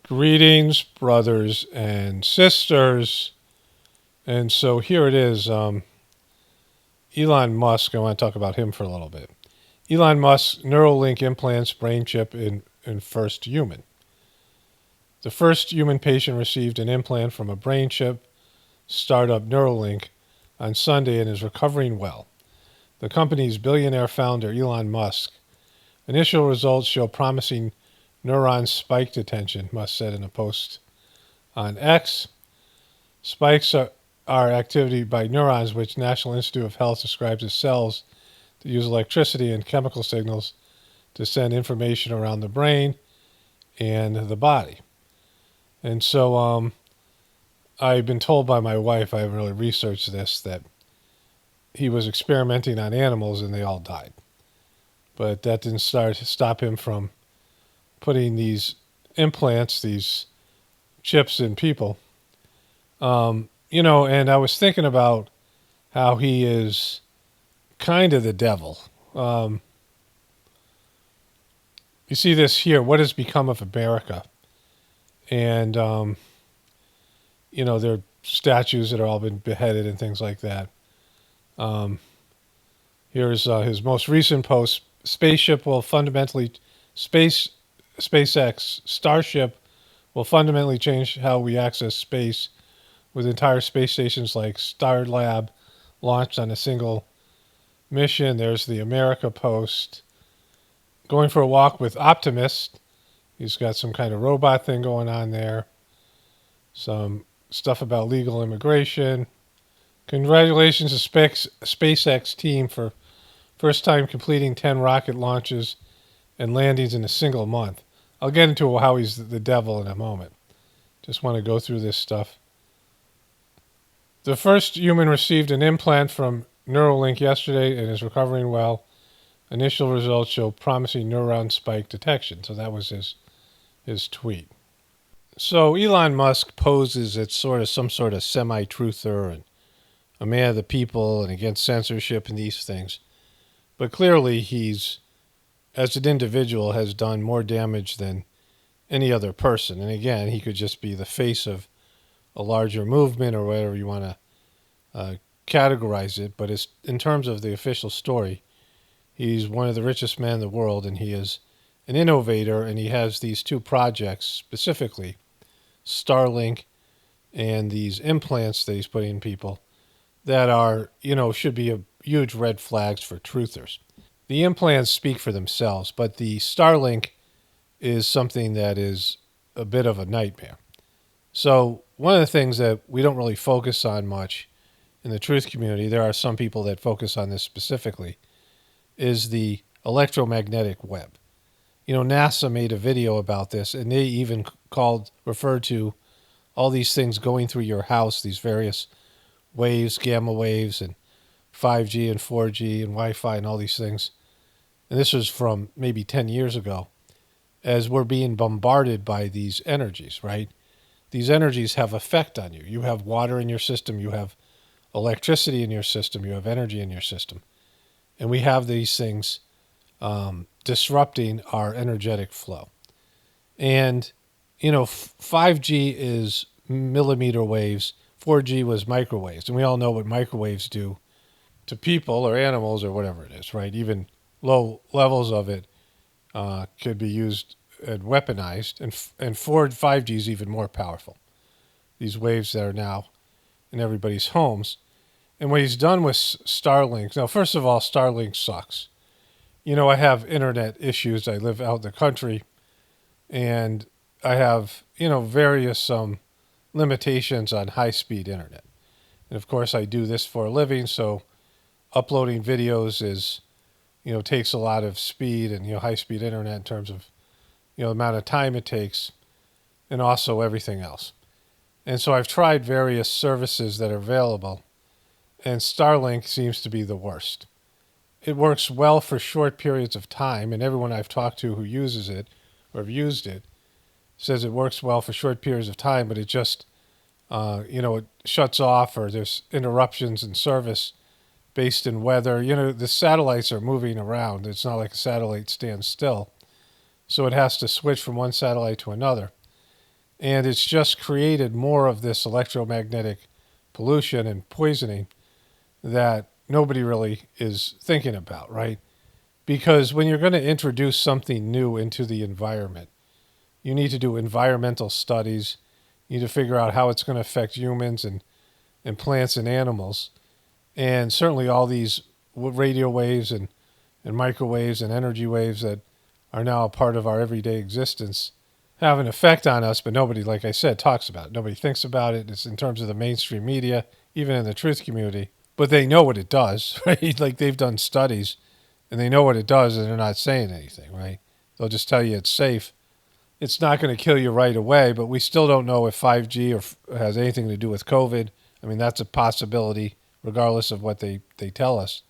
Greetings, brothers and sisters. And so here it is. Elon Musk, I want to talk about him for a little bit. Elon Musk, Neuralink implants brain chip in first human. The first human patient received an implant from a brain chip startup Neuralink on Sunday and is recovering well. The company's billionaire founder, Elon Musk, initial results show promising neuron spike detection, Musk said in a post on X. Spikes are activity by neurons, which National Institute of Health describes as cells that use electricity and chemical signals to send information around the brain and the body. And so I've been told by my wife, I haven't really researched this, that he was experimenting on animals and they all died. But that didn't stop him from putting these implants, these chips in people. And I was thinking about how he is kind of the devil. You see this here, what has become of America? And, there are statues that have all been beheaded and things like that. Here's his most recent post. SpaceX Starship will fundamentally change how we access space, with entire space stations like Starlab launched on a single mission. There's the America post. Going for a walk with Optimist. He's got some kind of robot thing going on there. Some stuff about legal immigration. Congratulations to SpaceX team for first time completing 10 rocket launches and landings in a single month. I'll get into how he's the devil in a moment. Just want to go through this stuff. The first human received an implant from Neuralink yesterday and is recovering well. Initial results show promising neuron spike detection. So that was his tweet. So Elon Musk poses as some sort of semi-truther and a man of the people and against censorship and these things. But clearly he's, as an individual, has done more damage than any other person. And again, he could just be the face of a larger movement or whatever you want to categorize it. But it's, in terms of the official story, he's one of the richest men in the world, and he is an innovator, and he has these two projects specifically, Starlink and these implants that he's putting in people that are, should be huge red flags for truthers. The implants speak for themselves, but the Starlink is something that is a bit of a nightmare. So one of the things that we don't really focus on much in the truth community, there are some people that focus on this specifically, is the electromagnetic web. NASA made a video about this, and they even referred to all these things going through your house, these various waves, gamma waves, and 5G and 4G and Wi-Fi and all these things. And this was from maybe 10 years ago, as we're being bombarded by these energies, right? These energies have effect on you. You have water in your system. You have electricity in your system. You have energy in your system. And we have these things disrupting our energetic flow. And, 5G is millimeter waves. 4G was microwaves. And we all know what microwaves do to people or animals or whatever it is, right? Even low levels of it could be used and weaponized. And 5G is even more powerful. These waves that are now in everybody's homes. And what he's done with Starlink, now, first of all, Starlink sucks. I have internet issues. I live out in the country, and I have, various limitations on high-speed internet. And, of course, I do this for a living, so uploading videos is, takes a lot of speed and, high-speed internet in terms of, the amount of time it takes, and also everything else. And so I've tried various services that are available, and Starlink seems to be the worst. It works well for short periods of time, and everyone I've talked to who uses it or have used it says it works well for short periods of time, but it just, it shuts off, or there's interruptions in service based in weather. The satellites are moving around. It's not like a satellite stands still. So it has to switch from one satellite to another. And it's just created more of this electromagnetic pollution and poisoning that nobody really is thinking about, right? Because when you're going to introduce something new into the environment, you need to do environmental studies. You need to figure out how it's going to affect humans and plants and animals. And certainly all these radio waves and microwaves and energy waves that are now a part of our everyday existence have an effect on us, but nobody, like I said, talks about it. Nobody thinks about it. It's in terms of the mainstream media, even in the truth community. But they know what it does, right? Like they've done studies and they know what it does and they're not saying anything, right? They'll just tell you it's safe. It's not going to kill you right away, but we still don't know if 5G has anything to do with COVID. I mean, that's a possibility, regardless of what they tell us.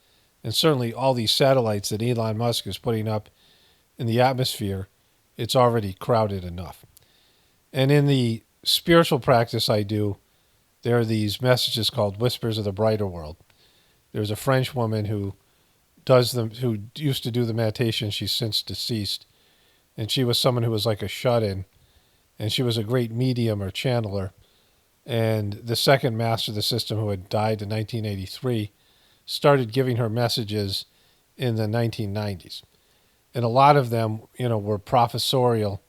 And certainly all these satellites that Elon Musk is putting up in the atmosphere, it's already crowded enough. And in the spiritual practice I do, there are these messages called Whispers of the Brighter World. There's a French woman who used to do the meditation. She's since deceased. And she was someone who was like a shut-in. And she was a great medium or channeler. And the second master of the system, who had died in 1983, started giving her messages in the 1990s. And a lot of them, were professorial.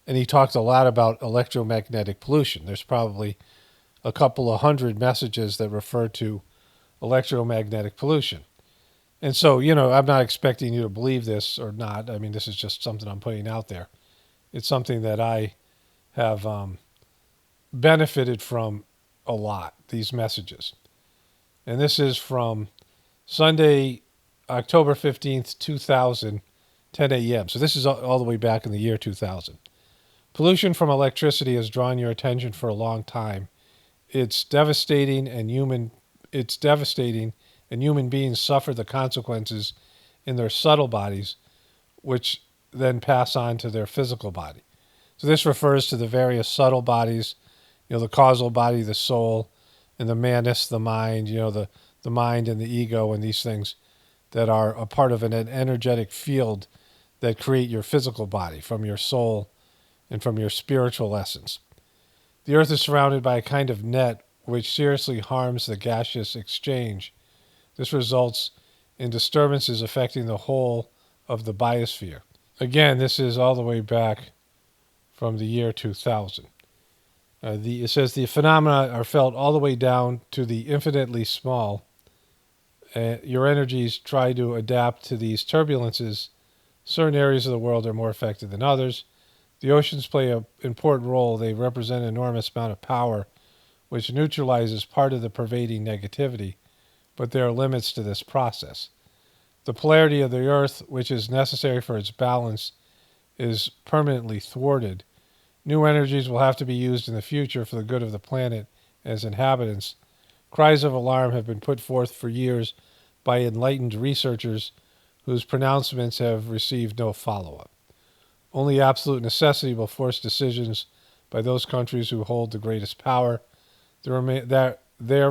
And he talked a lot about electromagnetic pollution. There's probably a couple of hundred messages that refer to electromagnetic pollution. And so, I'm not expecting you to believe this or not. I mean, this is just something I'm putting out there. It's something that I have benefited from a lot, these messages. And this is from Sunday, October 15th, 2000, 10 a.m. So this is all the way back in the year 2000. Pollution from electricity has drawn your attention for a long time. It's devastating, and human beings suffer the consequences in their subtle bodies, which then pass on to their physical body. So this refers to the various subtle bodies, the causal body, the soul, and the manus, the mind, the mind and the ego and these things that are a part of an energetic field that create your physical body from your soul and from your spiritual essence. The earth is surrounded by a kind of net which seriously harms the gaseous exchange. This results in disturbances affecting the whole of the biosphere. Again, this is all the way back from the year 2000. It says the phenomena are felt all the way down to the infinitely small. Your energies try to adapt to these turbulences. Certain areas of the world are more affected than others. The oceans play an important role. They represent an enormous amount of power, which neutralizes part of the pervading negativity, but there are limits to this process. The polarity of the earth, which is necessary for its balance, is permanently thwarted. New energies will have to be used in the future for the good of the planet and its inhabitants. Cries of alarm have been put forth for years by enlightened researchers whose pronouncements have received no follow-up. Only absolute necessity will force decisions by those countries who hold the greatest power. There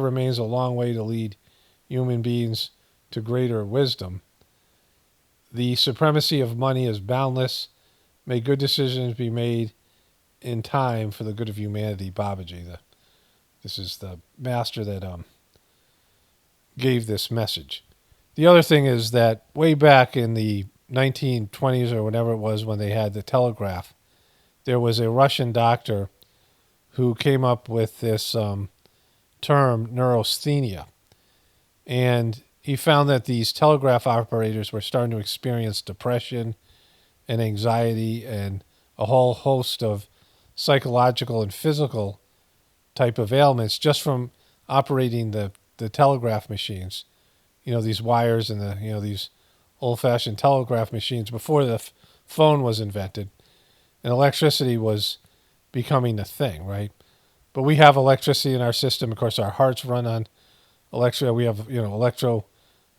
remains a long way to lead human beings to greater wisdom. The supremacy of money is boundless. May good decisions be made in time for the good of humanity. Babaji, this is the master that gave this message. The other thing is that way back in the 1920s or whenever it was when they had the telegraph, there was a Russian doctor who came up with this term neurasthenia. And he found that these telegraph operators were starting to experience depression and anxiety and a whole host of psychological and physical type of ailments just from operating the telegraph machines. These wires and these old-fashioned telegraph machines before the phone was invented. And electricity was becoming a thing, right? But we have electricity in our system. Of course, our hearts run on electricity. We have,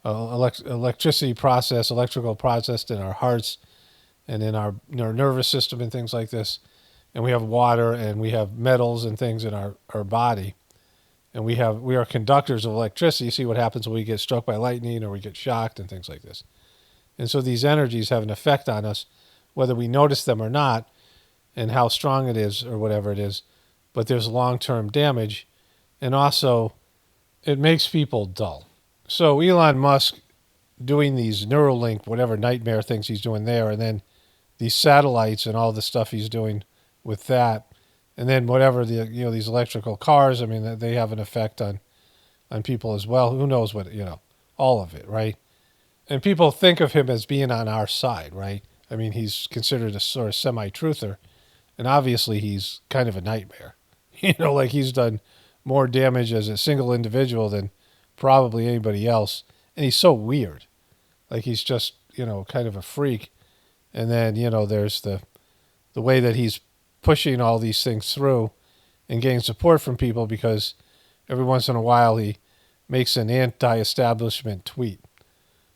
electricity process, electrical processed in our hearts and in our nervous system and things like this. And we have water and we have metals and things in our body. And we are conductors of electricity. See what happens when we get struck by lightning or we get shocked and things like this. And so these energies have an effect on us, whether we notice them or not. and how strong it is or whatever it is, but there's long-term damage, and also it makes people dull. So Elon Musk doing these Neuralink, whatever nightmare things he's doing there, and then these satellites and all the stuff he's doing with that, and then whatever these electrical cars, I mean, they have an effect on people as well. Who knows what, all of it, right? And people think of him as being on our side, right? I mean, he's considered a sort of semi-truther, and obviously he's kind of a nightmare. Like he's done more damage as a single individual than probably anybody else. And he's so weird. Like he's just, kind of a freak. And then, there's the way that he's pushing all these things through and getting support from people, because every once in a while he makes an anti-establishment tweet.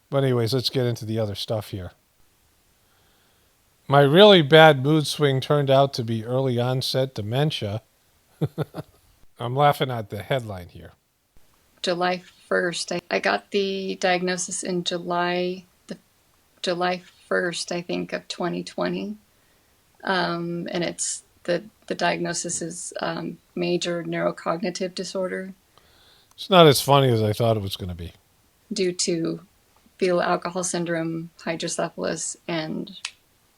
But anyways, let's get into the other stuff here. My really bad mood swing turned out to be early onset dementia. I'm laughing at the headline here. July 1st. I got the diagnosis in July 1st, I think, of 2020. And it's the diagnosis is major neurocognitive disorder. It's not as funny as I thought it was going to be. Due to fetal alcohol syndrome, hydrocephalus, and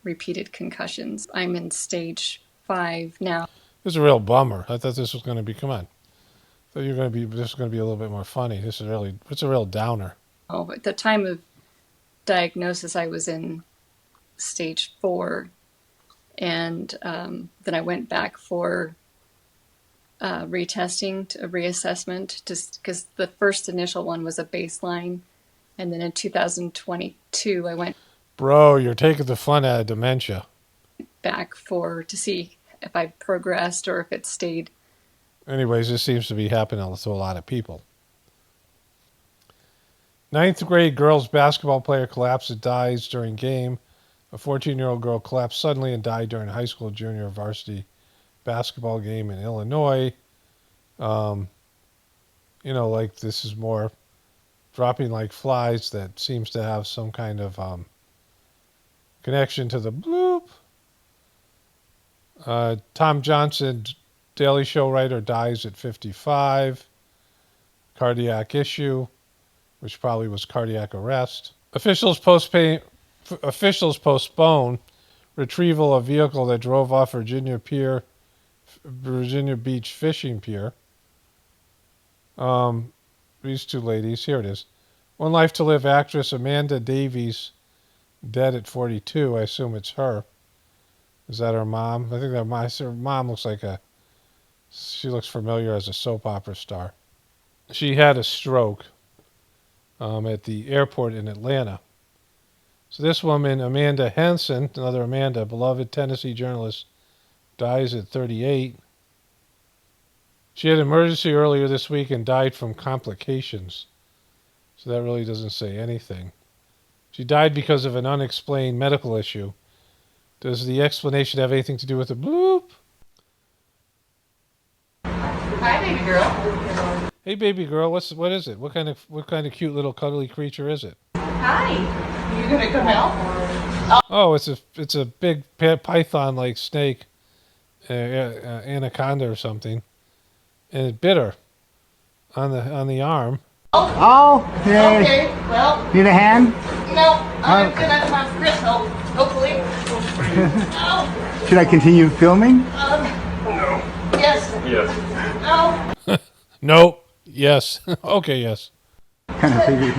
repeated concussions. I'm in stage 5 now. This is a real bummer. I thought this was going to be, come on. I thought this was going to be a little bit more funny. It's a real downer. Oh, at the time of diagnosis, I was in stage 4. And then I went back for retesting, a reassessment, just because the first initial one was a baseline. And then in 2022, I went... Bro, you're taking the fun out of dementia. ...back to see if I progressed or if it stayed. Anyways, this seems to be happening to a lot of people. 9th grade girls basketball player collapses and dies during game. A 14-year-old girl collapsed suddenly and died during a high school junior varsity basketball game in Illinois. Like this is more dropping like flies that seems to have some kind of connection to the bloop. Tom Johnson, Daily Show writer, dies at 55. Cardiac issue, which probably was cardiac arrest. Officials postpone retrieval of vehicle that drove off Virginia Beach fishing pier. These two ladies, here it is. One Life to Live actress Amanda Davies, dead at 42. I assume it's her. Is that her mom? I think her mom looks like she looks familiar as a soap opera star. She had a stroke at the airport in Atlanta. So this woman, Amanda Hansen, another Amanda, beloved Tennessee journalist, dies at 38. She had an emergency earlier this week and died from complications. So that really doesn't say anything. She died because of an unexplained medical issue. Does the explanation have anything to do with the bloop? Hi, baby girl. Hey, baby girl. What is it? What kind of cute little cuddly creature is it? Hi. You gonna come out? Oh, it's a big python-like snake, anaconda or something, and it bit her on the arm. Oh, yay. Okay. Well. Need a hand? No. I'm gonna have Chris help. Hopefully. No. Should I continue filming? Yes. No. No. Yes. Okay. Yes. Kind of figured.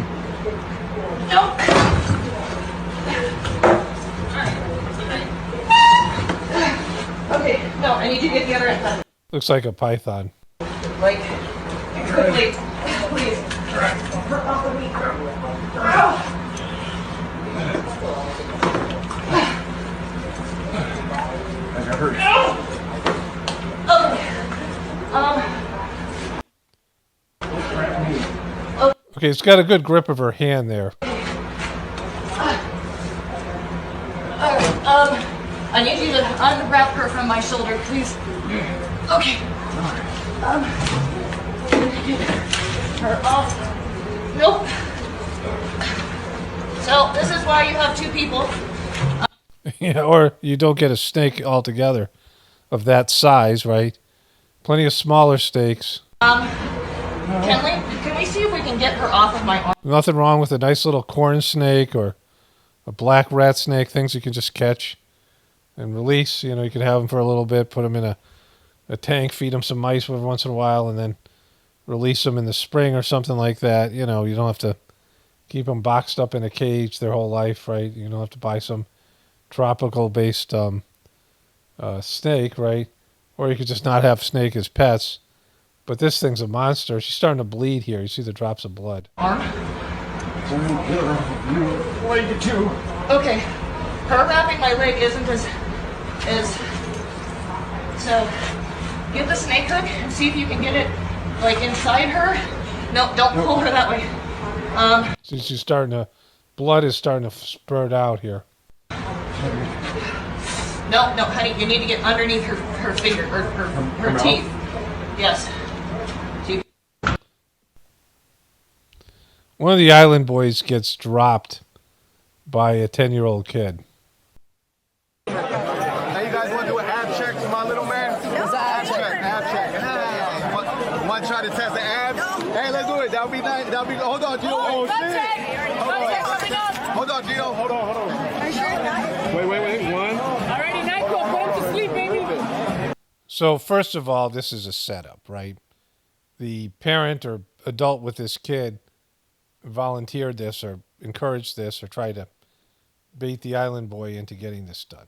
Nope. Okay. No. I need you to get the other end. Looks like a python. Like, quickly, please. Okay, it's got a good grip of her hand there. I need you to unwrap her from my shoulder, please. Okay. Get her off. Nope. So this is why you have two people. Yeah, or you don't get a snake altogether of that size, right? Plenty of smaller snakes. Can we see if we can get her off of my arm? Nothing wrong with a nice little corn snake or a black rat snake, things you can just catch and release. You know, you can have them for a little bit, put them in a tank, feed them some mice every once in a while, and then release them in the spring or something like that. You know, you don't have to keep them boxed up in a cage their whole life, right? You don't have to buy some tropical-based snake, right? Or you could just not have snake as pets. But this thing's a monster. She's starting to bleed here. You see the drops of blood. Arm? Leg too. Okay. Her wrapping my leg isn't as so get the snake hook and see if you can get it like inside her. No, don't pull her that way. See, she's starting to, blood is starting to spurt out here. No, honey, you need to get underneath her finger, her teeth. Yes. One of the island boys gets dropped by a 10-year-old kid. Hey, you guys want to do an ab check for my little man? No, ab check. One try to test the abs. Hey, let's do it. That'll be nice. Hold on, Gino. Oh, shit. Hold on, Gino. Hold on. Wait. One. Alrighty, NyQuil, put him to sleep, baby. So, first of all, this is a setup, right? The parent or adult with this kid volunteered this or encouraged this or tried to bait the island boy into getting this done.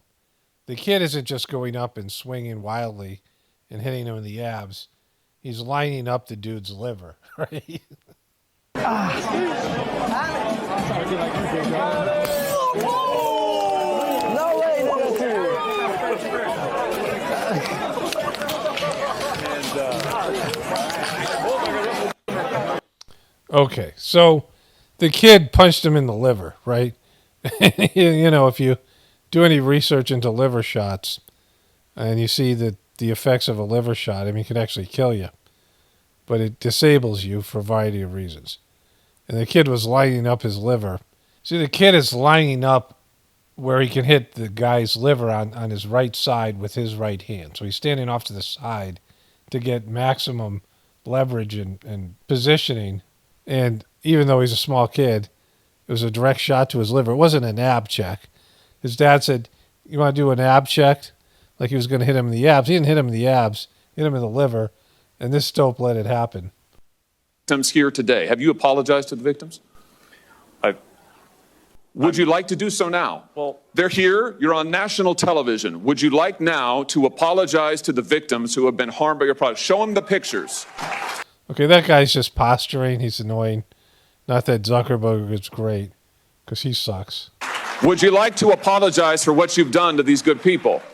The kid isn't just going up and swinging wildly and hitting him in the abs. He's lining up the dude's liver, right? No way, Okay, so the kid punched him in the liver, right? You know, if you do any research into liver shots and you see that the effects of a liver shot, I mean, it can actually kill you, but it disables you for a variety of reasons. And the kid was lining up his liver. See, the kid is lining up where he can hit the guy's liver on his right side with his right hand. So he's standing off to the side to get maximum leverage and positioning. And even though he's a small kid, it was a direct shot to his liver. It wasn't an ab check. His dad said, "You want to do an ab check?" Like he was going to hit him in the abs. He didn't hit him in the abs. He hit him in the liver. And this dope let it happen. Victims here today. Have you apologized to the victims? Would you like to do so now? Well, they're here. You're on national television. Would you like now to apologize to the victims who have been harmed by your product? Show them the pictures. Okay, that guy's just posturing. He's annoying. Not that Zuckerberg is great, because he sucks. Would you like to apologize for what you've done to these good people? I'm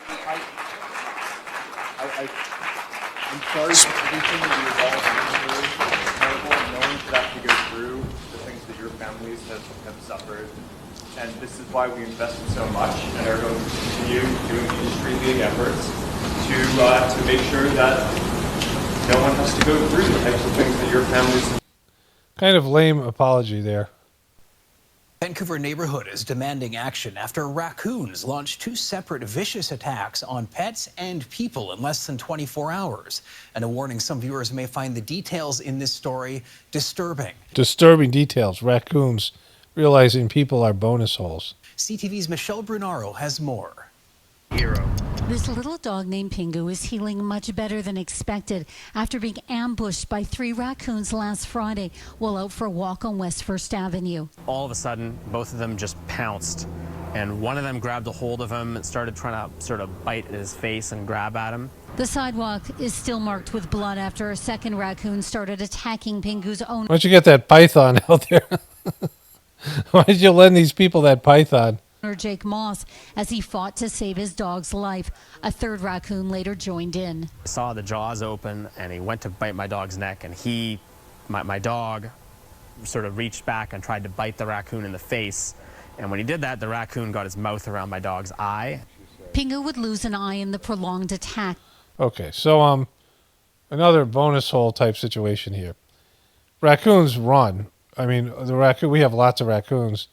sorry for everything that you've all been through. It's terrible. No one should have to go through the things that your families have suffered. And this is why we invested so much and are going to continue doing industry-leading efforts to make sure that no one has to go through the types of things that your families. Kind of lame apology there. Vancouver neighborhood is demanding action after raccoons launched two separate vicious attacks on pets and people in less than 24 hours. And a warning, some viewers may find the details in this story disturbing. Disturbing details. Raccoons realizing people are bonus holes. CTV's Michelle Brunaro has more. This little dog named Pingu is healing much better than expected after being ambushed by 3 raccoons last Friday while out for a walk on West First Avenue. All of a sudden, both of them just pounced, and one of them grabbed a hold of him and started trying to sort of bite at his face and grab at him. The sidewalk is still marked with blood after a second raccoon started attacking Pingu's owner. Why don't you get that python out there? Why did you lend these people that python? Jake Moss as he fought to save his dog's life. A third raccoon later joined in. I saw the jaws open and he went to bite my dog's neck, and my dog sort of reached back and tried to bite the raccoon in the face. And when he did that, the raccoon got his mouth around my dog's eye. Pingu would lose an eye in the prolonged attack. Okay, so another bonus hole type situation here. Raccoons run. I mean, we have lots of raccoons,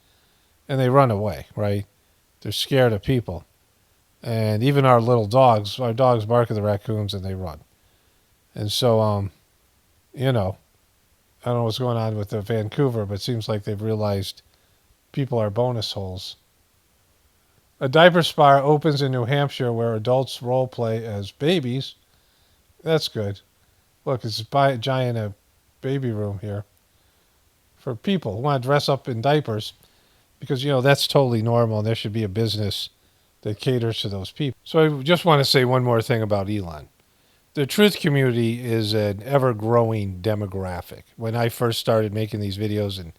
and they run away, right? They're scared of people. And even our dogs bark at the raccoons and they run. And so, you know, I don't know what's going on with Vancouver, but it seems like they've realized people are bonus holes. A diaper spa opens in New Hampshire where adults role play as babies. That's good. Look, it's a giant baby room here for people who want to dress up in diapers because, you know, that's totally normal and there should be a business that caters to those people. So I just want to say one more thing about Elon. The truth community is an ever-growing demographic. When I first started making these videos in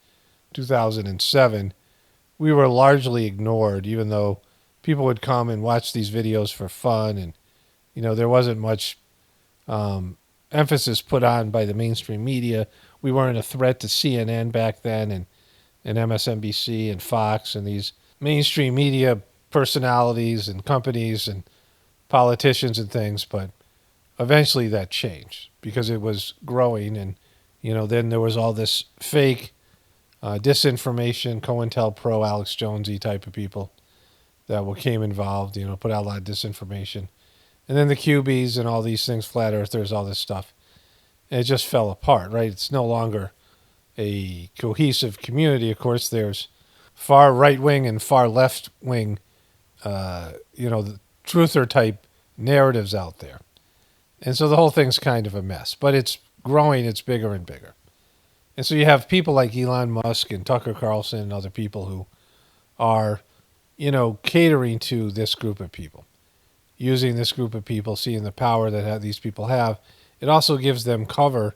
2007, we were largely ignored, even though people would come and watch these videos for fun, and you know there wasn't much emphasis put on by the mainstream media. We weren't a threat to CNN back then, and MSNBC and Fox and these mainstream media personalities and companies and politicians and things, but eventually that changed because it was growing, and you know then there was all this fake disinformation, COINTELPRO, Alex Jonesy type of people that became involved, you know, put out a lot of disinformation. And then the QBs and all these things, flat earthers, all this stuff. And it just fell apart, right? It's no longer a cohesive community. Of course, there's far right-wing and far left-wing, you know, the truther type narratives out there. And so the whole thing's kind of a mess. But it's growing, it's bigger and bigger. And so you have people like Elon Musk and Tucker Carlson and other people who are, you know, catering to this group of people, using this group of people, seeing the power that these people have. It also gives them cover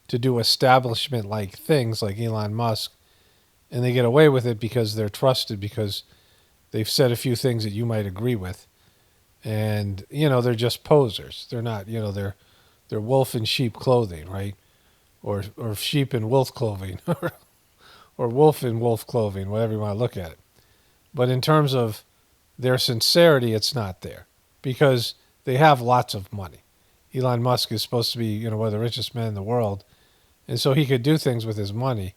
to do establishment-like things like Elon Musk, and they get away with it because they're trusted, because they've said a few things that you might agree with. And, you know, they're just posers. They're not, you know, they're wolf in sheep clothing, right? Or sheep in wolf clothing, or wolf in wolf clothing, whatever you want to look at it. But in terms of their sincerity, it's not there because they have lots of money. Elon Musk is supposed to be, you know, one of the richest men in the world, and so he could do things with his money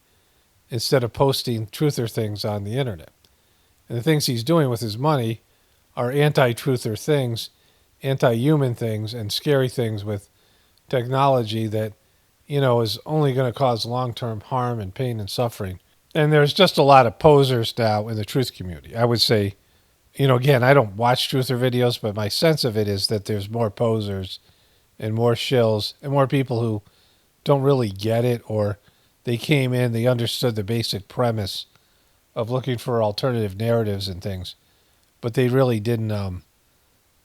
instead of posting truther things on the internet. And the things he's doing with his money are anti-truther things, anti-human things, and scary things with technology that, you know, is only going to cause long-term harm and pain and suffering. And there's just a lot of posers now in the truth community. I would say, you know, again, I don't watch truther videos, but my sense of it is that there's more posers and more shills and more people who don't really get it, or they came in, they understood the basic premise of looking for alternative narratives and things, but they really didn't,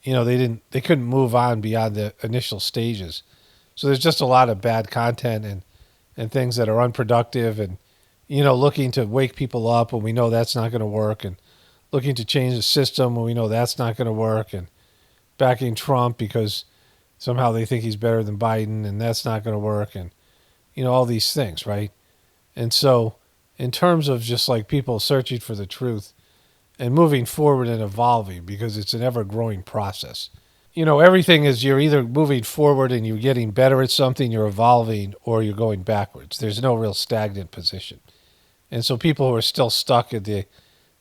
you know, they couldn't move on beyond the initial stages. So there's just a lot of bad content and things that are unproductive and, you know, looking to wake people up when we know that's not going to work, and looking to change the system when we know that's not going to work, and backing Trump because somehow they think he's better than Biden and that's not going to work, and, you know, all these things, right? And so in terms of just like people searching for the truth and moving forward and evolving, because it's an ever-growing process. You know, everything is you're either moving forward and you're getting better at something, you're evolving, or you're going backwards. There's no real stagnant position. And so people who are still stuck at the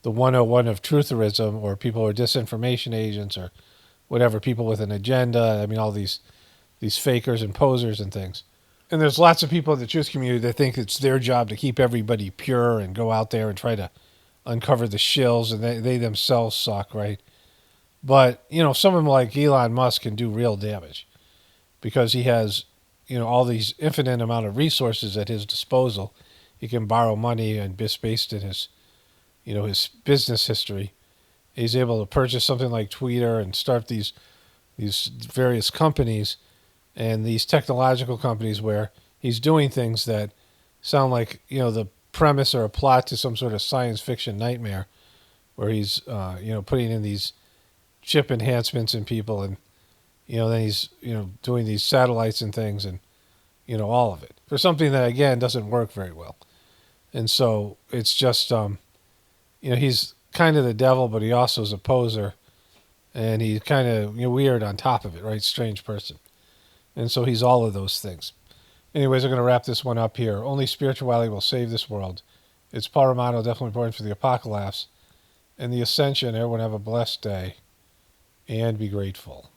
101 of trutherism, or people who are disinformation agents, or whatever, people with an agenda, I mean, all these fakers and posers and things. And there's lots of people in the truth community that think it's their job to keep everybody pure and go out there and try to uncover the shills, and they themselves suck, right? But, you know, someone like Elon Musk can do real damage because he has, you know, all these infinite amount of resources at his disposal. He can borrow money, and based in his, you know, his business history, he's able to purchase something like Twitter and start these various companies and these technological companies where he's doing things that sound like, you know, the premise or a plot to some sort of science fiction nightmare, where he's, you know, putting in these chip enhancements in people, and, you know, then he's, you know, doing these satellites and things, and, you know, all of it for something that, again, doesn't work very well. And so it's just, you know, he's kind of the devil, but he also is a poser, and he's kind of, you know, weird on top of it, right? Strange person. And so he's all of those things. Anyways, I'm going to wrap this one up here. Only spirituality will save this world. It's paramount, definitely important for the apocalypse. and the Ascension. Everyone have a blessed day and be grateful.